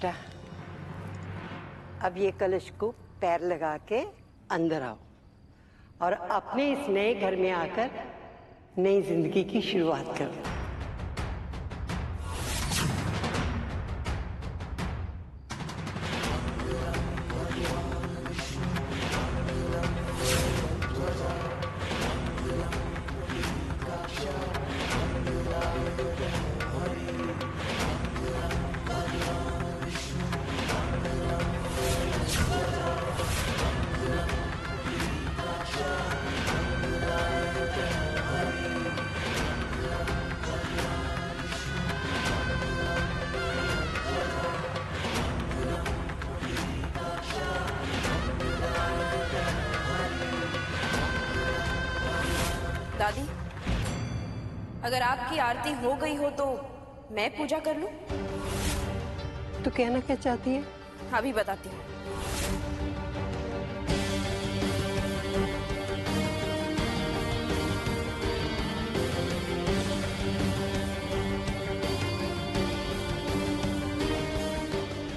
बेटा, अब ये कलश को पैर लगा के अंदर आओ और अपने इस नए घर में आकर नई जिंदगी की शुरुआत करो। दादी, अगर आपकी आरती हो गई हो तो मैं पूजा कर लूं? तो कहना क्या चाहती है? अभी बताती हूँ।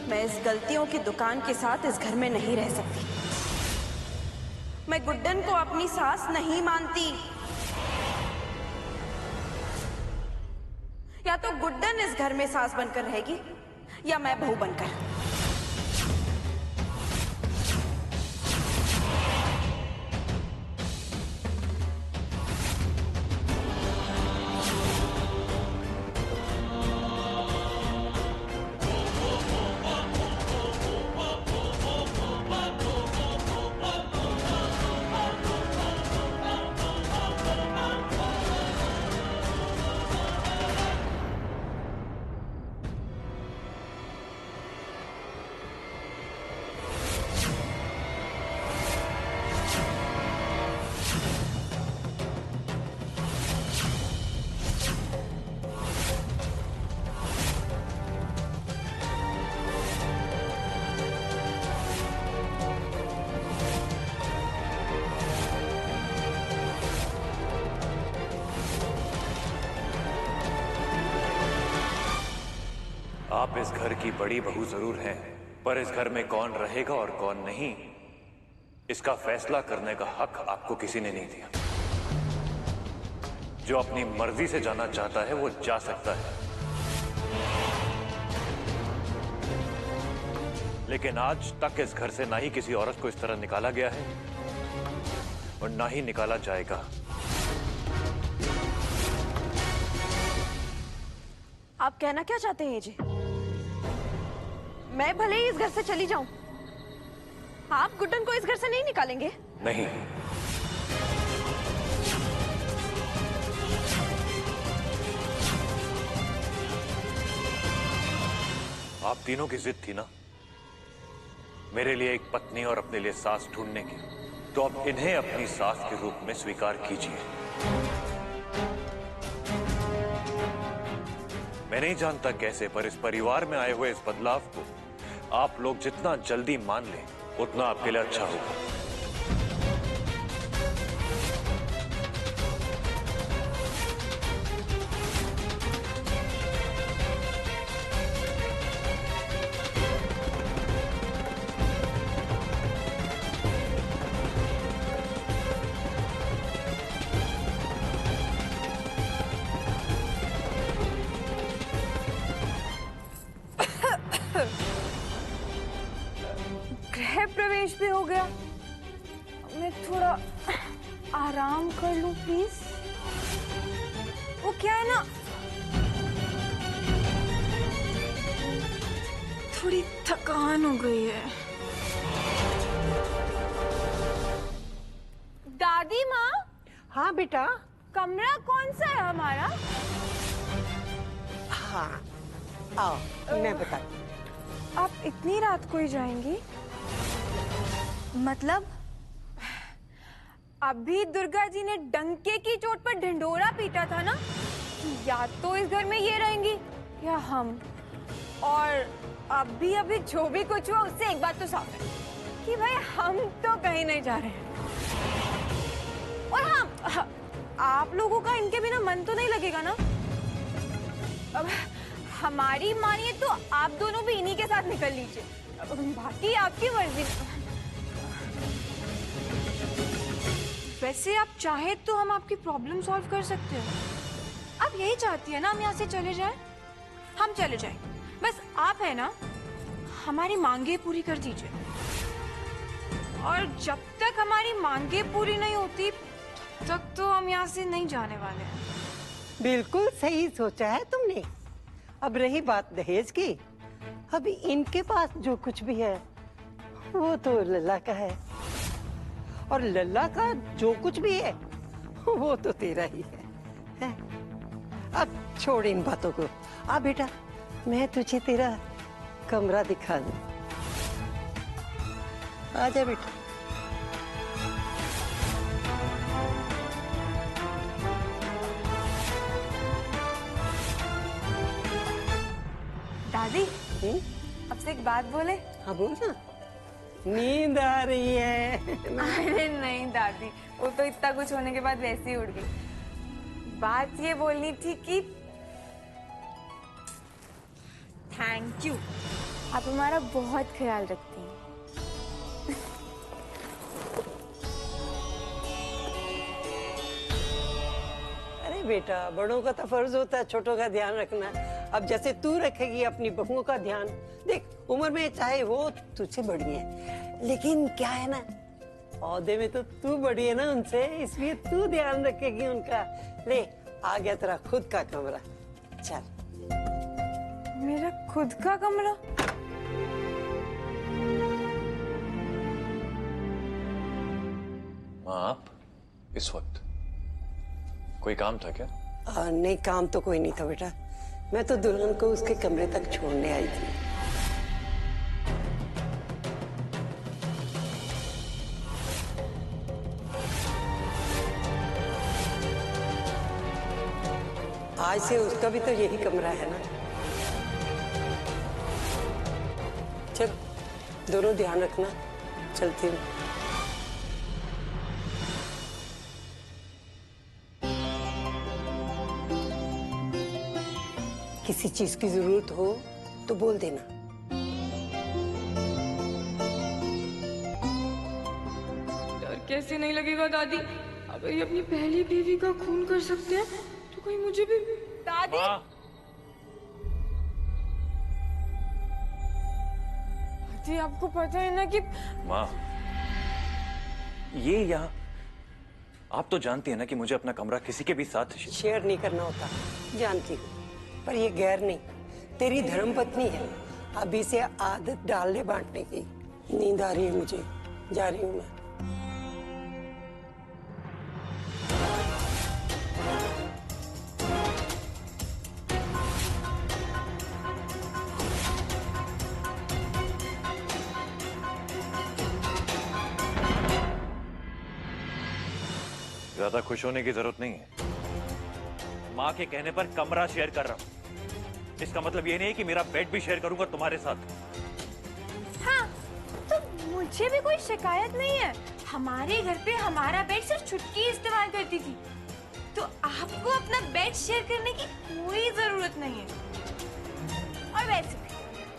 मैं इस गलतियों की दुकान के साथ इस घर में नहीं रह सकती। मैं गुड्डन को अपनी सास नहीं मानती। या तो गुड्डन इस घर में सास बनकर रहेगी या मैं बहू बनकर। आप इस घर की बड़ी बहू जरूर हैं, पर इस घर में कौन रहेगा और कौन नहीं, इसका फैसला करने का हक आपको किसी ने नहीं दिया। जो अपनी मर्जी से जाना चाहता है वो जा सकता है, लेकिन आज तक इस घर से ना ही किसी औरत को इस तरह निकाला गया है और ना ही निकाला जाएगा। आप कहना क्या चाहते हैं जी? मैं भले ही इस घर से चली जाऊं, आप गुड्डन को इस घर से नहीं निकालेंगे? नहीं, आप तीनों की जिद थी ना मेरे लिए एक पत्नी और अपने लिए सास ढूंढने की, तो अब इन्हें अपनी सास के रूप में स्वीकार कीजिए। मैं नहीं जानता कैसे, पर इस परिवार में आए हुए इस बदलाव को आप लोग जितना जल्दी मान लें उतना आपके लिए अच्छा होगा। गृह प्रवेश भी हो गया। मैं थोड़ा आराम कर लूं प्लीज। वो क्या है ना, थोड़ी थकान हो गई है। दादी माँ। हाँ बेटा। कमरा कौन सा है हमारा? हाँ आओ, मैं बताती हूँ। आप इतनी रात को ही जाएंगी? मतलब अभी दुर्गा जी ने डंके की चोट पर ढिंढोरा पीटा था ना कि या तो इस घर में ये रहेंगी या हम। और अभी अभी जो भी कुछ हुआ उससे एक बात तो साफ है कि भाई हम तो कहीं नहीं जा रहे हैं। और हाँ, आप लोगों का इनके बिना मन तो नहीं लगेगा ना? अब हमारी मानिए तो आप दोनों भी इन्हीं के साथ निकल लीजिए, बाकी आपकी मर्जी। वैसे आप चाहे तो हम आपकी प्रॉब्लम सॉल्व कर सकते हैं। आप यही चाहती है ना हम यहाँ से चले जाएं? हम चले जाएं, बस आप है ना हमारी मांगे पूरी कर दीजिए, और जब तक हमारी मांगे पूरी नहीं होती तब तक तो हम यहाँ से नहीं जाने वाले हैं। बिल्कुल सही सोचा है तुमने। अब रही बात दहेज की, अब इनके पास जो कुछ भी है वो तो लल्ला का है, और लल्ला का जो कुछ भी है वो तो तेरा ही है? अब छोड़ इन बातों को। आ बेटा, मैं तुझे तेरा कमरा दिखा दूं। आजा बेटा। दादी, अब से एक बात बोले? हाँ बोल ना। नींद आ रही है। अरे नहीं दादी, वो तो इतना कुछ होने के बाद वैसे ही उड़ गई। बात ये बोलनी थी कि थैंक यू, आप हमारा बहुत ख्याल रखती हैं। अरे बेटा, बड़ों का तो फर्ज होता है छोटों का ध्यान रखना। अब जैसे तू रखेगी अपनी बहुओं का ध्यान, देख उम्र में चाहे वो तुझसे बड़ी है, लेकिन क्या है ना, औहदे में तो तू बड़ी है ना उनसे, इसलिए तू ध्यान रखेगी उनका। ले, आ गया तेरा खुद का कमरा, चल। मेरा खुद का कमरा? माँ, आप इस वक्त कोई काम था क्या? नहीं, काम तो कोई नहीं था बेटा, मैं तो दुल्हन को उसके कमरे तक छोड़ने आई थी। आज से उसका भी तो यही कमरा है ना। चल, दोनों ध्यान रखना, चलती हूँ। किसी चीज की जरूरत हो तो बोल देना। डर कैसे नहीं लगेगा दादी? अगर ये अपनी पहली बीवी का खून कर सकते हैं तो कोई मुझे भी। दादी, दादी आपको पता है ना कि माँ, ये यहाँ आप तो जानती है ना कि मुझे अपना कमरा किसी के भी साथ शेयर नहीं करना होता, जानती हूँ, पर ये गैर नहीं, तेरी धर्मपत्नी है। अभी से आदत डाल ले बांटने की। नींद आ रही है मुझे, जा रही हूँ मैं। ज्यादा खुश होने की जरूरत नहीं है। माँ के कहने पर कमरा शेयर कर रहा हूँ, इसका मतलब ये नहीं है कि मेरा बेड भी शेयर करूंगा तुम्हारे साथ। हाँ, तो मुझे भी कोई शिकायत नहीं है। हमारे घर पे हमारा बेड सिर्फ छुटकी इस्तेमाल करती थी, तो आपको अपना बेड शेयर करने की कोई जरूरत नहीं है। और वैसे भी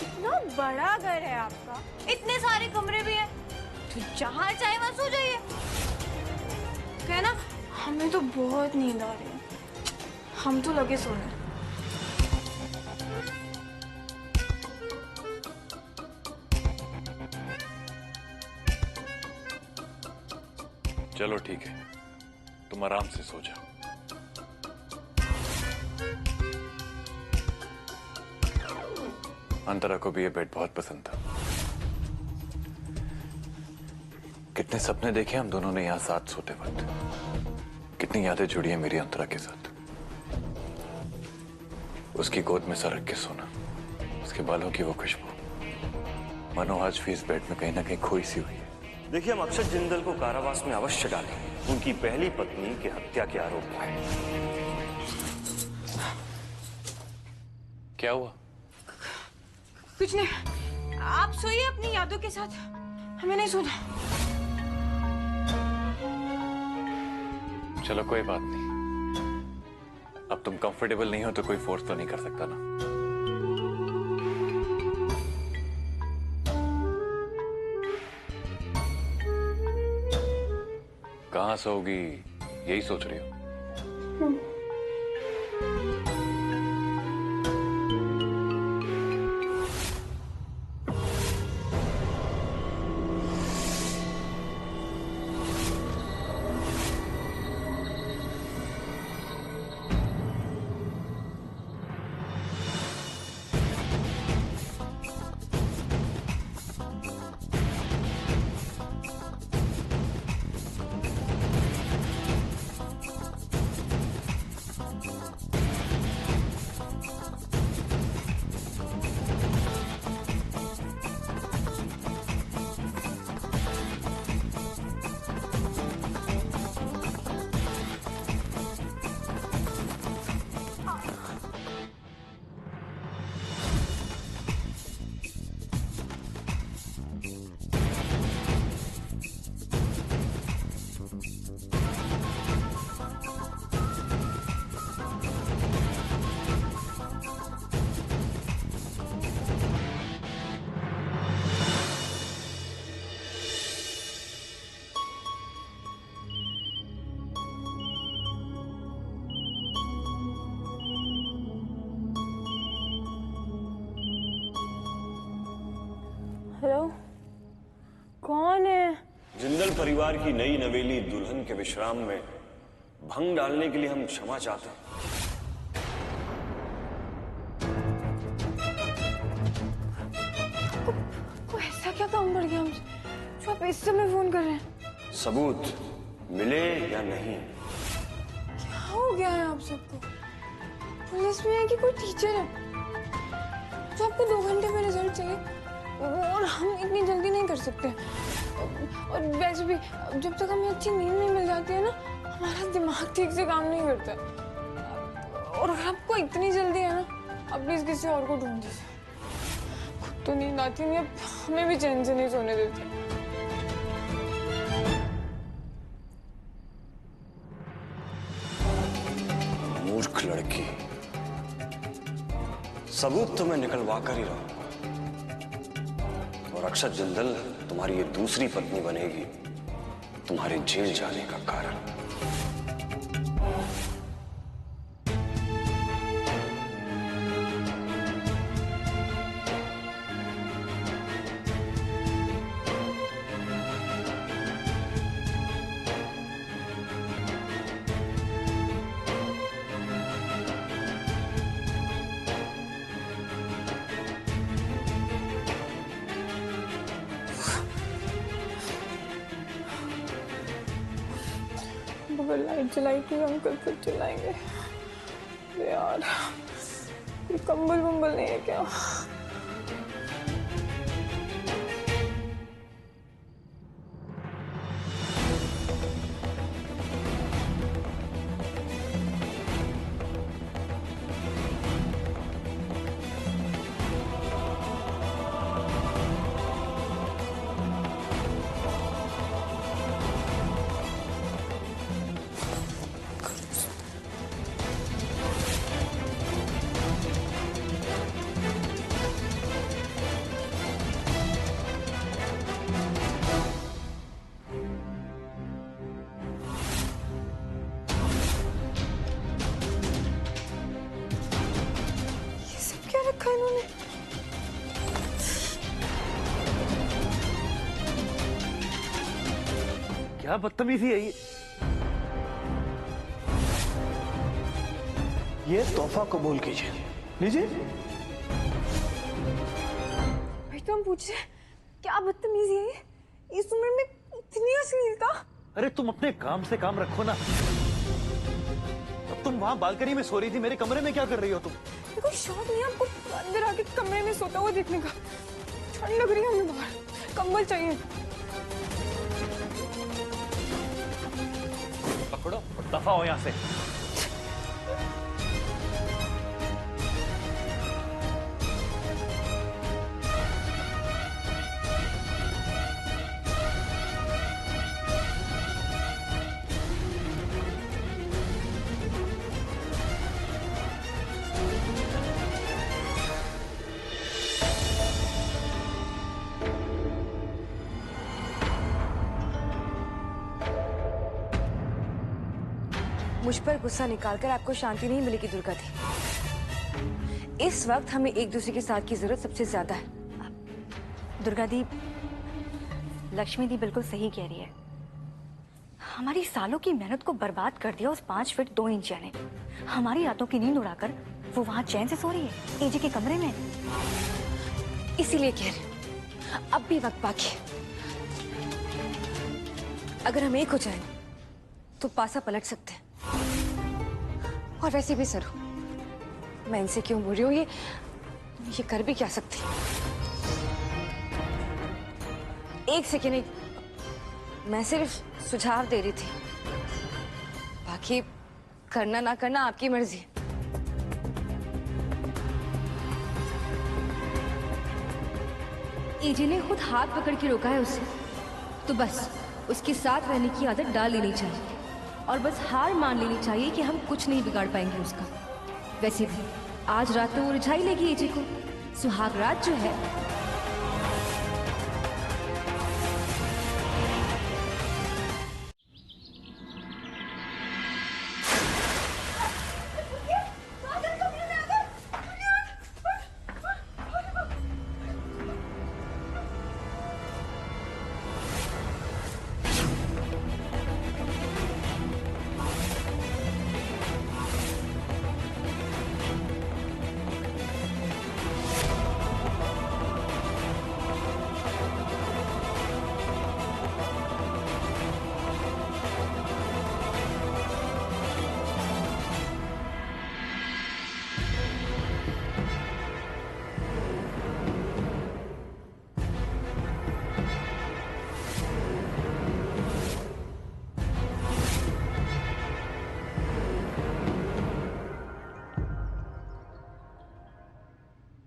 इतना बड़ा घर है आपका, इतने सारे कमरे भी हैं, तो जहाँ चाहे वहाँ सो जाइए। है ना? हमें तो बहुत नींद आ रही है, हम तो लगे सोने। चलो ठीक है, तुम आराम से सो जाओ। अंतरा को भी ये बेड बहुत पसंद था। कितने सपने देखे हम दोनों ने यहाँ साथ सोते वक्त, कितनी यादें जुड़ी हैं मेरी अंतरा के साथ। उसकी गोद में सर रख के सोना, उसके बालों की वो खुशबू, मानो आज भी इस बेड में कहीं ना कहीं खोई सी हुई है। देखिए, हम अक्षत जिंदल को कारावास में अवश्य डालेंगे। उनकी पहली पत्नी की हत्या के आरोप है। क्या हुआ? कुछ नहीं, आप सोइए अपनी यादों के साथ, हमें नहीं सोना। चलो कोई बात नहीं, अब तुम कंफर्टेबल नहीं हो तो कोई फोर्स तो नहीं कर सकता ना। कहाँ सोओगी, यही सोच रही हो? हेलो, कौन है? जिंदल परिवार की नई नवेली दुल्हन के विश्राम में भंग डालने के लिए हम क्षमा चाहते हैं। को ऐसा क्या काम पड़ गया हमसे जो आप इस समय फोन कर रहे हैं? सबूत मिले या नहीं? क्या हो गया है आप सबको? पुलिस में है कि कोई टीचर है? जो आपको 2 घंटे में रिजल्ट चाहिए और हम इतनी जल्दी नहीं कर सकते। और वैसे भी जब तक हमें अच्छी नींद नहीं मिल जाती है ना, हमारा दिमाग ठीक से काम नहीं करता। और अगर आपको इतनी जल्दी है ना, आप प्लीज किसी और को ढूंढ दीजिए। खुद तो नींद आती नहीं, अब हमें भी चैन से नहीं सोने देते। मूर्ख लड़की, सबूत तो मैं निकलवा कर ही रहा हूं। और अक्षत जिंदल तुम्हारी ये दूसरी पत्नी बनेगी, तुम्हारे जेल जाने का कारण। अगर लाइट जलाई थी हम कल फिर चलाएंगे। यार, ये कंबल वंबल नहीं है क्या? रखा इन्होंने। क्या बदतमीजी है ये तोहफा कबूल कीजिए, लीजिए। भाई तो हम पूछ रहे क्या बदतमीजी है ये? इस उम्र में इतनी अश्लीलता? अरे तुम अपने काम से काम रखो ना। अब तुम वहां बालकनी में सो रही थी, मेरे कमरे में क्या कर रही हो तुम? कोई शौक नहीं आपको अंदर आके कमरे में सोता हुआ देखने का? ठंड लग रही है हमें बाहर, कंबल चाहिए। पकड़ो, दफा हो यहाँ से। मुझ पर गुस्सा निकालकर आपको शांति नहीं मिलेगी दुर्गा दी। इस वक्त हमें एक दूसरे के साथ की जरूरत सबसे ज्यादा है। दुर्गा दी, लक्ष्मी दी बिल्कुल सही कह रही है। हमारी सालों की मेहनत को बर्बाद कर दिया उस 5 फीट 2 इंच ने। हमारी रातों की नींद उड़ाकर वो वहां चैन से सो रही है एजी के कमरे में। इसीलिए कह रहे अब भी वक्त बाकी है। अगर हम एक हो जाए तो पासा पलट सकते हैं। और वैसे भी सरू, मैं इनसे क्यों बोल रही हूँ, ये कर भी क्या सकती। एक सेकेंड, मैं सिर्फ सुझाव दे रही थी, बाकी करना ना करना आपकी मर्जी। एजे ने खुद हाथ पकड़ के रोका है उसे, तो बस उसके साथ रहने की आदत डाल लेनी चाहिए और बस हार मान लेनी चाहिए कि हम कुछ नहीं बिगाड़ पाएंगे उसका। वैसे भी आज रात तो वो रिझा ही लेगी एजे को। सुहाग रात जो है।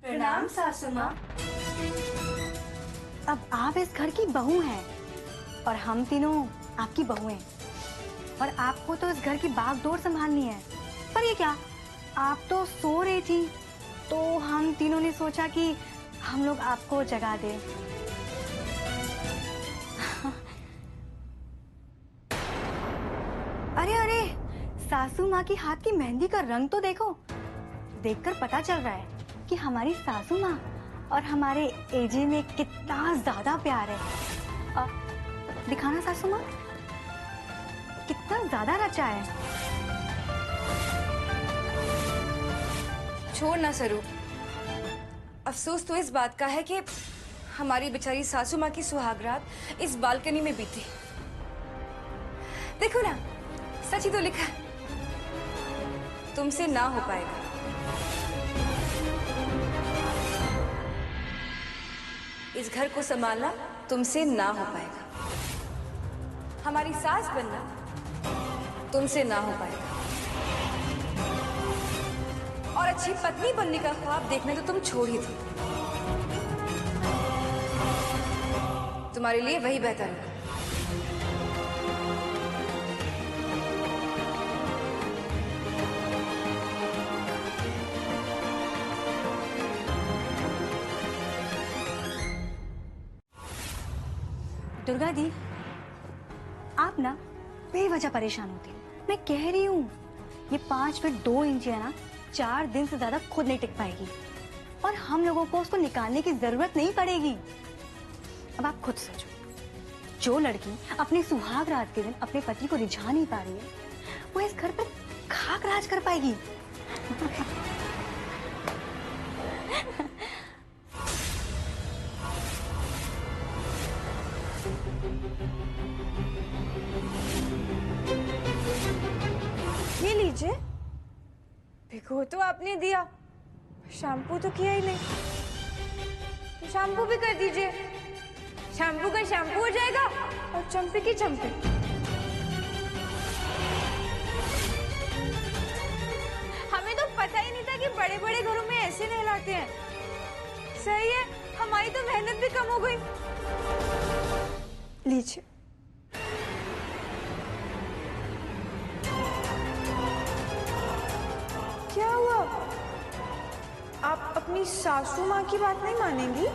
प्रणाम सासू माँ। अब आप इस घर की बहू हैं और हम तीनों आपकी बहुएं, और आपको तो इस घर की बागडोर संभालनी है। पर ये क्या, आप तो सो रही थी, तो हम तीनों ने सोचा कि हम लोग आपको जगा दें। अरे अरे, सासू माँ की हाथ की मेहंदी का रंग तो देखो। देखकर पता चल रहा है कि हमारी सासू माँ और हमारे एजे में कितना ज्यादा प्यार है। दिखाना सासू माँ, कितना ज्यादा रचा है। छोड़ ना सरू, अफसोस तो इस बात का है कि हमारी बेचारी सासू माँ की सुहागरात इस बालकनी में बीती। देखो ना, सच ही तो लिखा है, तुमसे ना हो पाएगा। इस घर को संभालना तुमसे ना हो पाएगा। हमारी सास बनना तुमसे ना हो पाएगा। और अच्छी पत्नी बनने का ख्वाब देखना तो तुम छोड़ ही दो। तुम्हारे लिए वही बेहतर है। दुर्गा दी, आप ना बेवजह परेशान होती। मैं कह रही हूँ, ये 5 फीट 2 इंच है ना, 4 दिन से ज्यादा खुद नहीं टिक पाएगी और हम लोगों को उसको निकालने की जरूरत नहीं पड़ेगी। अब आप खुद सोचो, जो लड़की अपने सुहाग रात के दिन अपने पति को रिझा नहीं पा रही है, वो इस घर पर खाक राज कर पाएगी। ये लीजिए। भिगो तो आपने दिया, शैम्पू तो किया ही नहीं। तो शैम्पू भी कर दीजिए। शैम्पू का शैम्पू हो जाएगा और चंपे की चंपे। हमें तो पता ही नहीं था कि बड़े बड़े घरों में ऐसे नहलाते हैं। सही है, हमारी तो मेहनत भी कम हो गई। लीजिए। क्या हुआ? आप अपनी सासू माँ की बात नहीं मानेंगी?